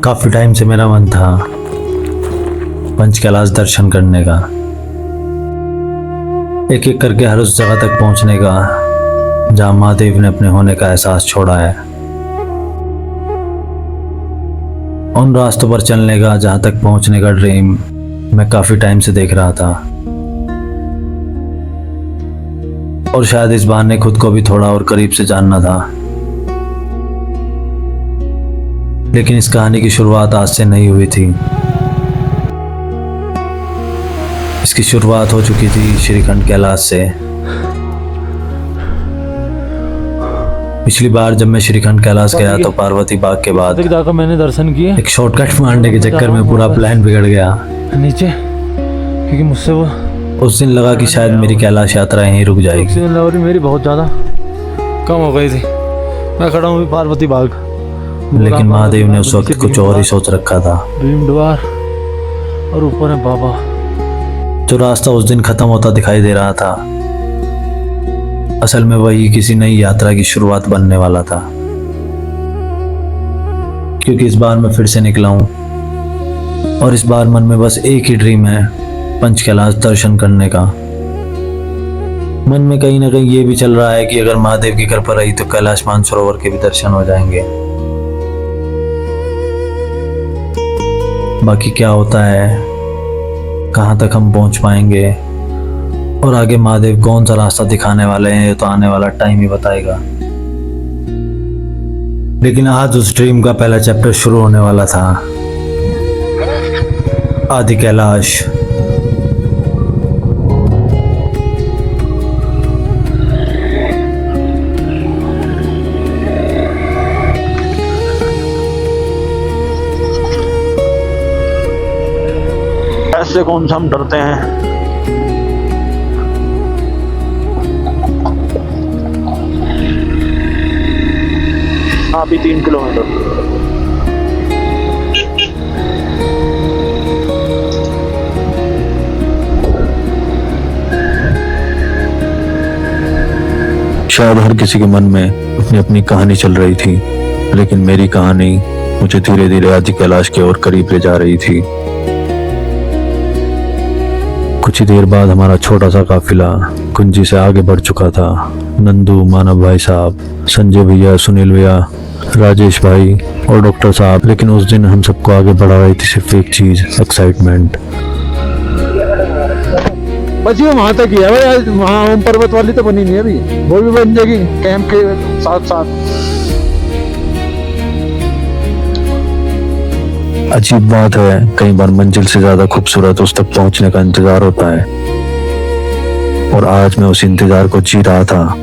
काफ़ी टाइम से मेरा मन था पंच कैलाश दर्शन करने का, एक एक करके हर उस जगह तक पहुंचने का जहां महादेव ने अपने होने का एहसास छोड़ा है, उन रास्तों पर चलने का जहां तक पहुंचने का ड्रीम मैं काफ़ी टाइम से देख रहा था। और शायद इस बहाने खुद को भी थोड़ा और करीब से जानना था। लेकिन इस कहानी की शुरुआत आज से नहीं हुई थी। इसकी शुरुआत हो चुकी थी श्रीखंड कैलाश से। पिछली बार जब मैं श्रीखंड कैलाश गया तो पार्वती बाग के बाद मैंने दर्शन किए। एक शॉर्टकट मारने के चक्कर में पूरा प्लान बिगड़ गया नीचे, क्योंकि मुझसे वो उस दिन लगा कि शायद मेरी कैलाश यात्रा यहीं रुक जाएगी। ऑक्सीजन लेवल मेरी बहुत ज़्यादा कम हो गई थी। मैं खड़ा हूँ पार्वती बाग, लेकिन महादेव ने उस वक्त कुछ और ही सोच रखा था। भीम द्वार और ऊपर है बाबा। जो रास्ता उस दिन खत्म होता दिखाई दे रहा था, असल में वही किसी नई यात्रा की शुरुआत बनने वाला था। क्योंकि इस बार मैं फिर से निकला हूं और इस बार मन में बस एक ही ड्रीम है, पंच कैलाश दर्शन करने का। मन में कहीं ना कहीं ये भी चल रहा है कि अगर महादेव की कृपा रही तो कैलाश मानसरोवर के भी दर्शन हो जाएंगे। बाकी क्या होता है, कहाँ तक हम पहुंच पाएंगे और आगे महादेव कौन सा रास्ता दिखाने वाले हैं, ये तो आने वाला टाइम ही बताएगा। लेकिन आज उस ड्रीम का पहला चैप्टर शुरू होने वाला था। आदि कैलाश। ऐसे कौन सा हम डरते हैं। अभी 3 किलोमीटर। शायद हर किसी के मन में अपनी अपनी कहानी चल रही थी, लेकिन मेरी कहानी मुझे धीरे धीरे आदि कैलाश की ओर करीब ले जा रही थी। कुछ ही देर बाद हमारा छोटा सा काफिला कुंजी से आगे बढ़ चुका था। नंदू, मानव भाई साहब, संजय भैया, सुनील भैया, राजेश भाई और डॉक्टर साहब। लेकिन उस दिन हम सबको आगे बढ़ा रही थी सिर्फ एक चीज, एक्साइटमेंट। बस ये वहां तक ही है भाई। वहाँ ओम पर्वत वाली तो बनी नहीं है अभी, वो भी बन जाएगी कैंप के साथ साथ। अजीब बात है, कई बार मंजिल से ज्यादा खूबसूरत उस तक पहुंचने का इंतजार होता है, और आज मैं उस इंतजार को जी रहा था।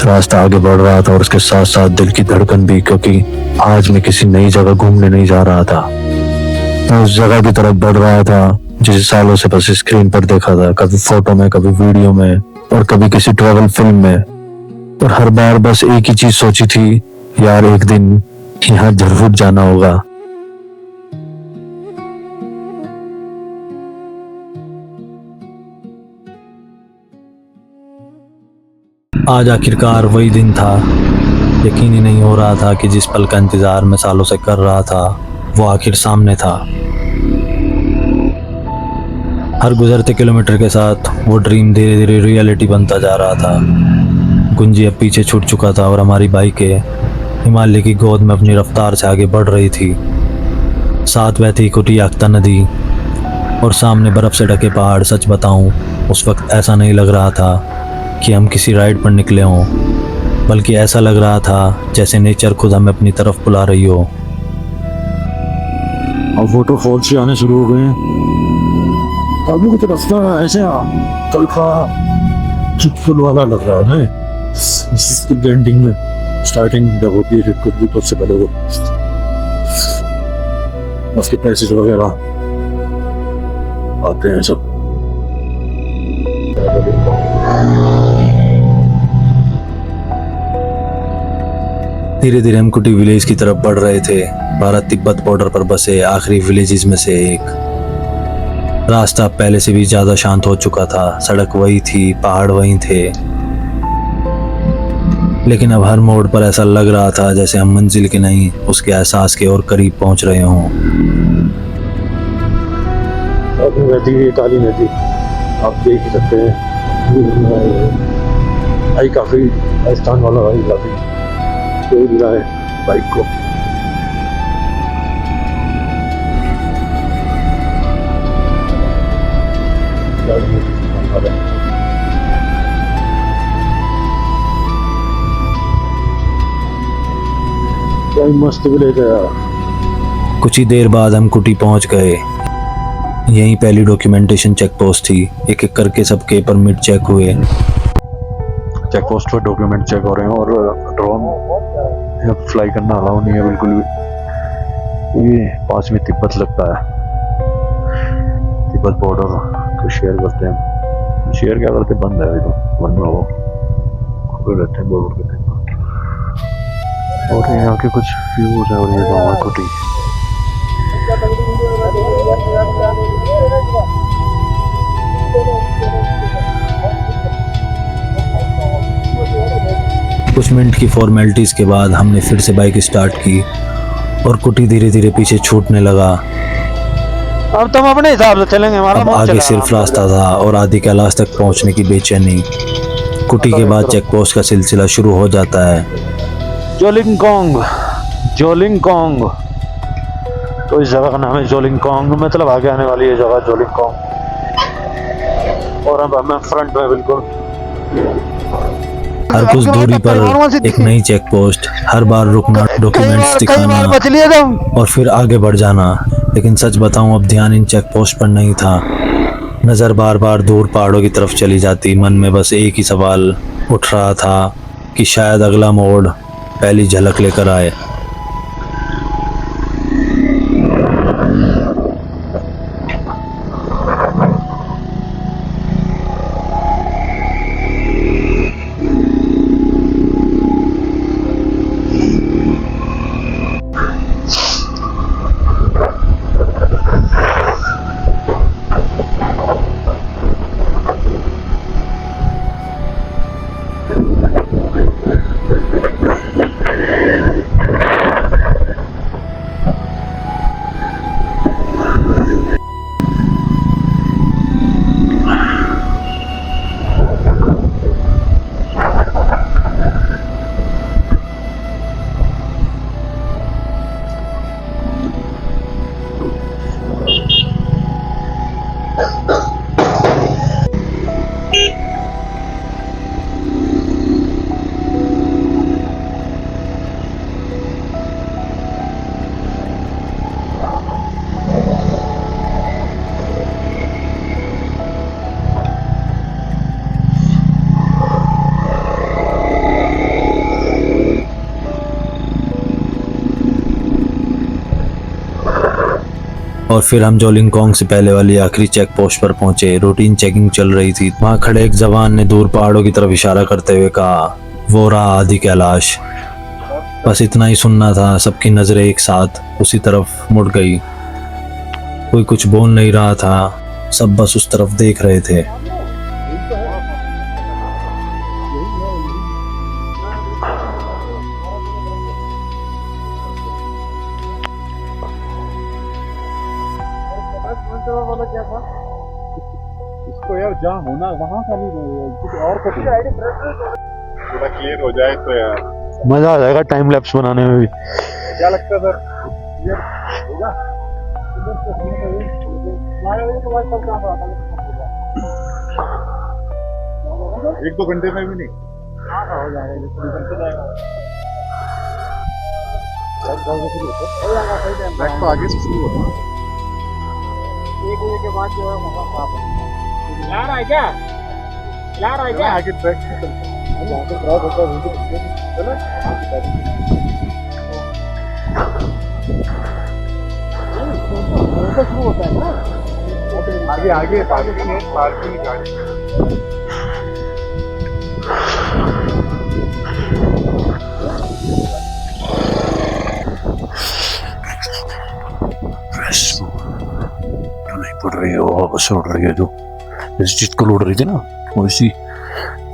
रास्ता आगे बढ़ रहा था और उसके साथ साथ दिल की धड़कन भी, क्योंकि आज मैं किसी नई जगह घूमने नहीं जा रहा था। मैं उस जगह की तरफ बढ़ रहा था जिसे सालों से बस स्क्रीन पर देखा था, कभी फोटो में, कभी वीडियो में और कभी किसी ट्रैवल फिल्म में। और हर बार बस एक ही चीज सोची थी, यार एक दिन यहाँ जरूर जाना होगा। आज आखिरकार वही दिन था। यकीन ही नहीं हो रहा था कि जिस पल का इंतजार मैं सालों से कर रहा था वो आखिर सामने था। हर गुजरते किलोमीटर के साथ वो ड्रीम धीरे धीरे रियलिटी बनता जा रहा था। गुंजी अब पीछे छूट चुका था और हमारी बाइकें हिमालय की गोद में अपनी रफ्तार से आगे बढ़ रही थी। साथ बहती कुटी आख्ता नदी और सामने बर्फ से ढके पहाड़। सच बताऊं, उस वक्त ऐसा नहीं लग रहा था कि हम किसी राइड पर निकले हों, बल्कि ऐसा लग रहा था जैसे नेचर खुद हमें अपनी तरफ बुला रही हो। अब वाटरफॉल से आने शुरू हो गए हैं। अभी कुछ रास्ता ऐसे हल्का चिटफुल वाला लग रहा है। इसकी एंडिंग में स्टार्टिंग जब होती है कुछ भी तो से पहले वो उसके पैसेज वगैरह आते हैं सब। धीरे धीरे हम कुटी विलेज की तरफ बढ़ रहे थे, भारत तिब्बत बॉर्डर पर बसे आखिरी विलेजेस में से एक। रास्ता पहले से भी ज्यादा शांत हो चुका था, सड़क वही थी, पहाड़ वही थे, लेकिन अब हर मोड़ पर ऐसा लग रहा था जैसे हम मंजिल के नहीं, उसके एहसास के और करीब पहुंच रहे हों। नदी है, काली नदी, आप देख ही सकते हैं। भाई काफी राजस्थान वाला भाई काफी तेज मिला है बाइक को। मस्त विलेज है यार। कुछ ही देर बाद हम कुटी पहुंच गए। यहीं पहली डॉक्यूमेंटेशन चेक पोस्ट थी। एक एक करके सबके परमिट चेक हुए। चेक पोस्ट पर डॉक्यूमेंट चेक हो रहे हैं और ड्रोन फ्लाई करना अलाउ नहीं है बिल्कुल भी। ये पास में तिब्बत लगता है, तिब्बत बॉर्डर तो शेयर करते हैं। शेयर क्या करते, बंद है अभी तो, बंद ना हो खुले रहते हैं बॉर्डर के। और यहाँ के कुछ व्यूज है और ये गाँव है कुटी। कुछ मिनट की फॉर्मेलिटीज के बाद हमने फिर से बाइक स्टार्ट की और कुटी धीरे धीरे पीछे छूटने लगा। अब तुम अपने हिसाब से चलेंगे, हमारा अब आगे सिर्फ रास्ता था और आदि कैलाश तक पहुंचने की बेचैनी। कुटी के बाद चेक पोस्ट का सिलसिला शुरू हो जाता है। जोलिंगकोंग, तो इस जगह का नाम है जोलिंगकोंग, मतलब आगे आने वाली ये जगह जोलिंगकोंग। और अब हमें फ्रंट में बिल्कुल हर कुछ दूरी पर एक नई चेक पोस्ट, हर बार रुकना, डॉक्यूमेंट्स दिखाना और फिर आगे बढ़ जाना। लेकिन सच बताऊं, अब ध्यान इन चेक पोस्ट पर नहीं था। नजर बार बार दूर पहाड़ों की तरफ चली जाती। मन में बस एक ही सवाल उठ रहा था कि शायद अगला मोड़ पहली झलक लेकर आए। और फिर हम जोलिंगकोंग से पहले वाली आखिरी चेक पोस्ट पर पहुंचे। रूटीन चेकिंग चल रही थी। वहां खड़े एक जवान ने दूर पहाड़ों की तरफ इशारा करते हुए कहा, वो रहा आदि कैलाश। बस इतना ही सुनना था। सबकी नजरें एक साथ उसी तरफ मुड़ गई। कोई कुछ बोल नहीं रहा था, सब बस उस तरफ देख रहे थे। इसको यार जाम होना वहाँ का नहीं, कुछ और को थोड़ा क्लियर हो जाए तो यार मजा आ जाएगा टाइम लैप्स बनाने में भी। क्या लगता है सर, क्लियर होगा? 1-2 घंटे में भी नहीं हो जाएगा। तो आगे से शुरू होता है 1 बजे के बाद जो है मौसम खराब है। ला रहा है क्या? ला रहा है क्या? आगे ट्रैक से चलते हैं, जहाँ से क्रॉस होता है चलो शुरू होता है ना, आगे आगे पार्किंग है, पार्किंग गाड़ी पड़ रही है, वो हवा से उड़ रही है, जो जैसे चितकल उड़ रही थी ना वैसी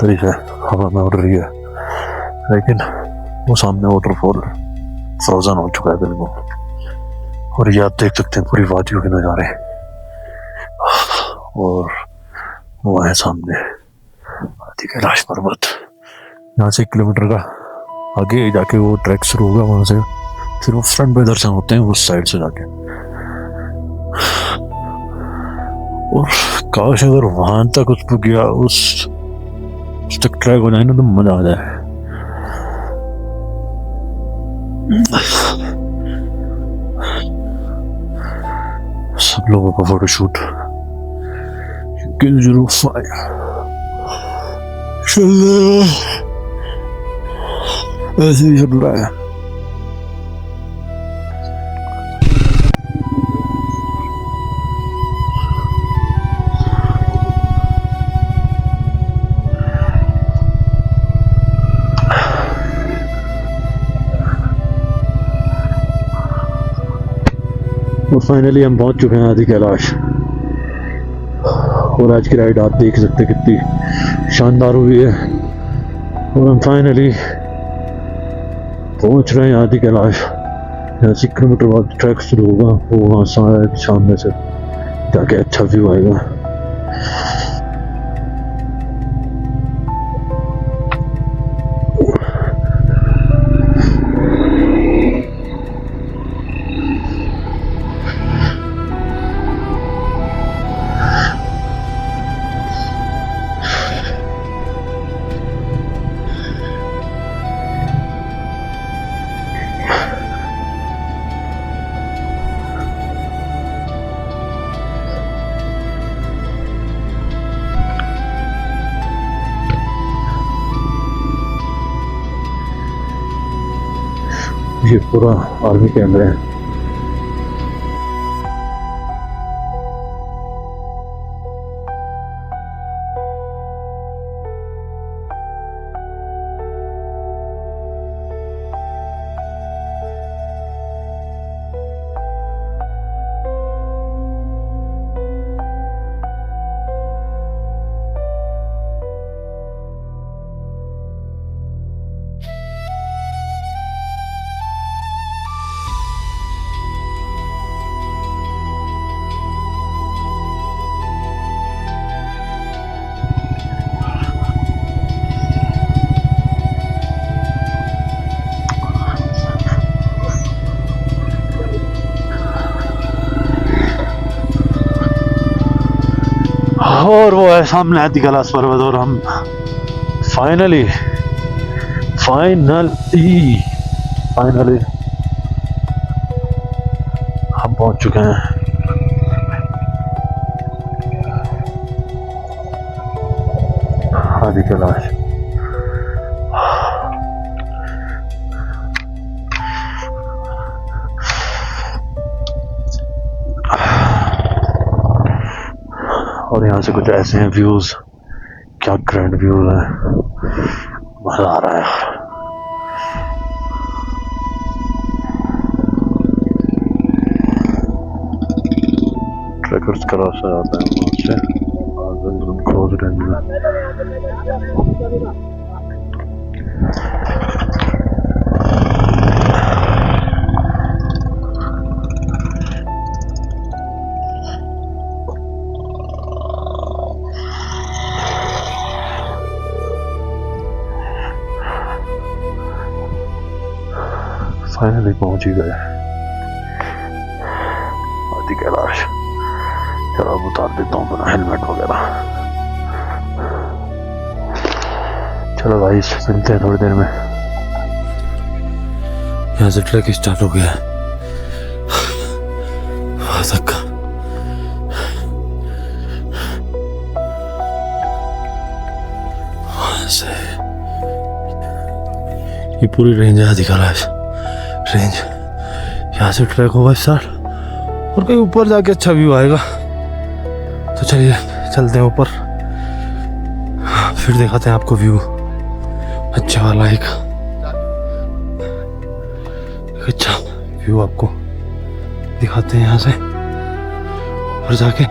तरीके हवा में उड़ रही है। लेकिन वो सामने वाटरफॉल फ्रोजन हो चुका है बिल्कुल, और ये आप देख सकते हैं पूरी वादियों के नज़ारे। और वो है सामने आदि कैलाश पर्वत। यहाँ से 1 किलोमीटर का आगे जाके वो ट्रैक शुरू होगा, वहां से फिर वो फ्रंट पे दर्शन होते हैं उस साइड से जाके। और काश अगर वहां तक उस पर गया उस तक ट्रैक हो जाए ना तो मजा आ जाए। सब लोगों का फोटोशूट जरूर ऐसे ही चल रहा है। और फाइनली हम पहुंच चुके हैं आदि कैलाश। और आज की राइड आप देख सकते हैं कितनी शानदार हुई है। और हम फाइनली पहुंच रहे हैं आदि कैलाश। यहाँ से 1 किलोमीटर बाद ट्रैक शुरू होगा, वो वहाँ सामने से जाके अच्छा व्यू आएगा। ये पूरा आर्मी कैंप है। और वो है सामने आदि कैलाश पर्वत। और हम फाइनली हम पहुंच चुके हैं। आदि कैलाश और यहाँ से कुछ ऐसे हैं व्यूज, क्या ग्रैंड व्यूज है, मजा आ रहा है। ट्रैकर्स का रास्ता आता है वहाँ से क्लोज रेंज में। फाइनली पहुंच ही गए आदि कैलाश। चलो अब उतार देता हूँ अपना हेलमेट वगैरह। चलो भाई मिलते हैं थोड़ी देर में। यहाँ से ट्रैक स्टार्ट हो गया वहाँ तक का। वहाँ से ये पूरी रेंज है आदि कैलाश रेंज। यहाँ से ट्रैक होगा स्टार्ट और कहीं ऊपर जाके अच्छा व्यू आएगा। तो चलिए चलते हैं ऊपर, फिर दिखाते हैं आपको व्यू अच्छा वाला एक अच्छा व्यू आपको दिखाते हैं यहाँ से। ऊपर जाके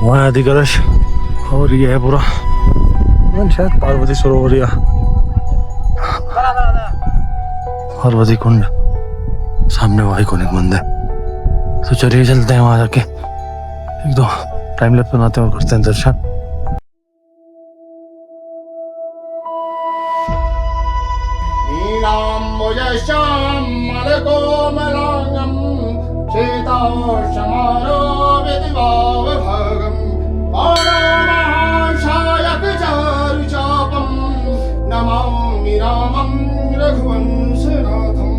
वहाँ आदि कलश और ये है पूरा शायद पार्वती सरोवर या पार्वती कुंड, सामने वो आइकॉनिक मंदिर। तो चलिए चलते हैं वहाँ जाके एक दो टाइम लैप्स बनाते हैं और करते हैं दर्शन। नमामि रामं रघुवंशनाथं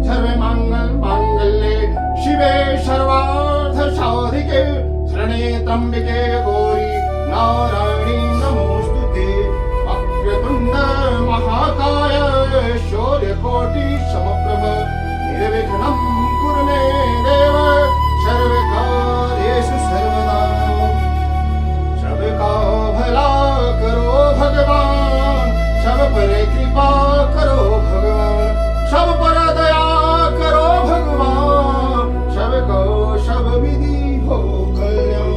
सर्वमङ्गलमाङ्गल्ये शिवे सर्वार्थसाधिके शरणे त्र्यम्बके गौरी नारायणी नमोस्तुते वक्रतुण्ड महाकाय शौर्यकोटि समप्रभ निर्विघ्नं कुरु मे देव सर्वकार्येषु सर्वदा। सबका भला करो भगवान, सब पर कृपा करो भगवान, सब पर दया करो भगवान, सबको सब विधि हो कल्याण।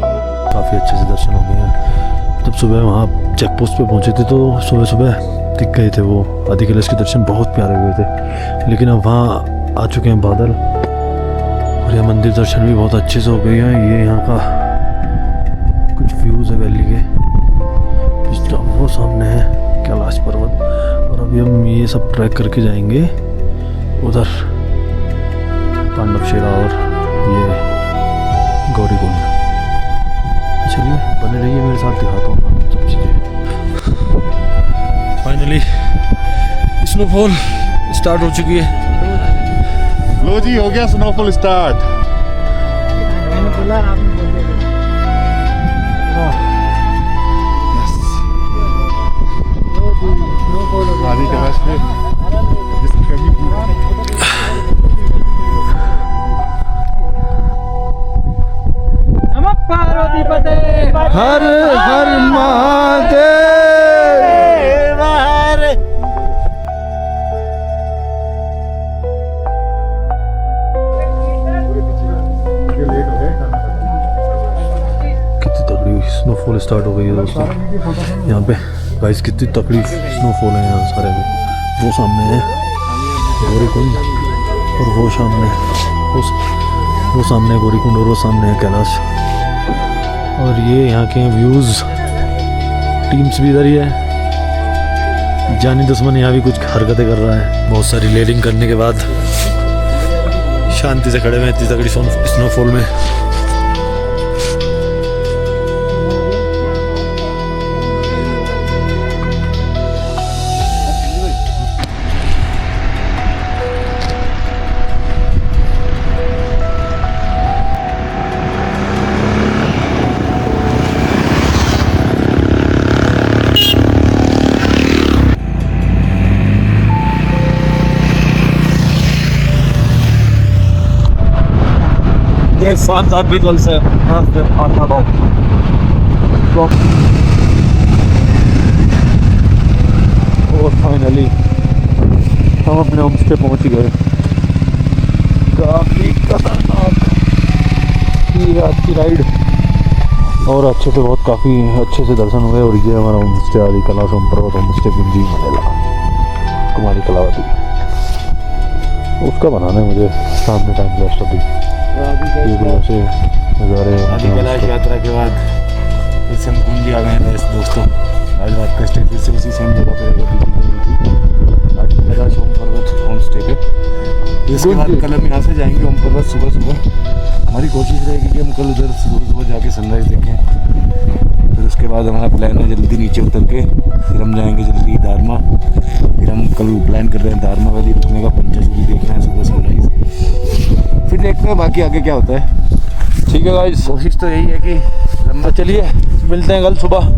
काफ़ी अच्छे से दर्शन हो गए हैं। जब सुबह वहाँ चेक पोस्ट पे पहुँचे थे तो सुबह सुबह दिख गए थे वो आदि कलश के दर्शन बहुत प्यारे हुए थे, लेकिन अब वहाँ आ चुके हैं बादल और यह मंदिर दर्शन भी बहुत अच्छे से हो गए हैं। ये यहाँ का कुछ व्यूज़ है वैली के, वो सामने है कैलाश पर्वत और अभी हम ये सब ट्रैक करके जाएंगे उधर पांडवशिला और ये गौरी कुंड। चलिए बने रहिए मेरे साथ, दिखाता हूँ आपको सब चीज़ें। फाइनली स्नोफॉल स्टार्ट हो चुकी है। लो जी, हो गया स्नोफॉल स्टार्ट। मैंने बोला आपने बोल दिया। आदि कलश में जिसकी कमी नमः पार्वती पते हर हर महादेव। लेट हो गए। कितनी तगड़ी स्नोफॉल स्टार्ट हो गई है दोस्तों यहाँ पे। गाइस कितनी तगड़ी स्नोफॉल है यहाँ सारे में। वो सामने है गौरी कुंड और वो सामने वो सामने गौरी कुंड और वो सामने है कैलाश। और ये यहाँ के व्यूज़, टीम्स भी इधर ही है। जानी दुश्मन यहाँ भी कुछ हरकतें कर रहा है। बहुत सारी लेयरिंग करने के बाद शांति से खड़े हुए इतनी तगड़ी स्नोफॉल में। शानदार विजुअल से और फाइनली हम अपने होम स्टे पहुँच गए। काफ़ी खतरनाक ये आज की राइड और अच्छे से बहुत काफ़ी अच्छे से दर्शन हुए। और ये हमारा होम स्टे आदि कैलाश पर्वत होम स्टे गुंजी मंडला कुमारी कलावती, उसका बनाना है मुझे सामने टाइम वेस्ट अभी। ये भी ऐसे नज़ारे आदि कैलाश यात्रा के बाद फिर से हम कुंजी आ गए हैं दोस्तों। आज रात का स्टे फिर से उसी सेम जगह पे रहेगा। आदि कैलाश ओम पर्वत होम स्टे पे। इसके बाद कल हम यहाँ से जाएंगे ओम पर्वत सुबह सुबह। हमारी कोशिश रहेगी कि हम कल उधर सुबह सुबह जाके सनराइज़ देखें। फिर उसके बाद हमारा प्लान है जल्दी नीचे उतर के फिर हम जाएंगे जल्दी दारमा। फिर हम कल प्लान कर रहे हैं दारमा वैली रुकने का, पंचशूली देखना है सुबह सनराइज़। फिर देखते हैं बाकी आगे क्या होता है। ठीक है गाइस, कोशिश तो यही है कि लंबा। चलिए मिलते हैं कल सुबह,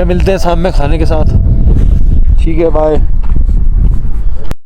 मिलते हैं शाम में खाने के साथ। ठीक है बाय।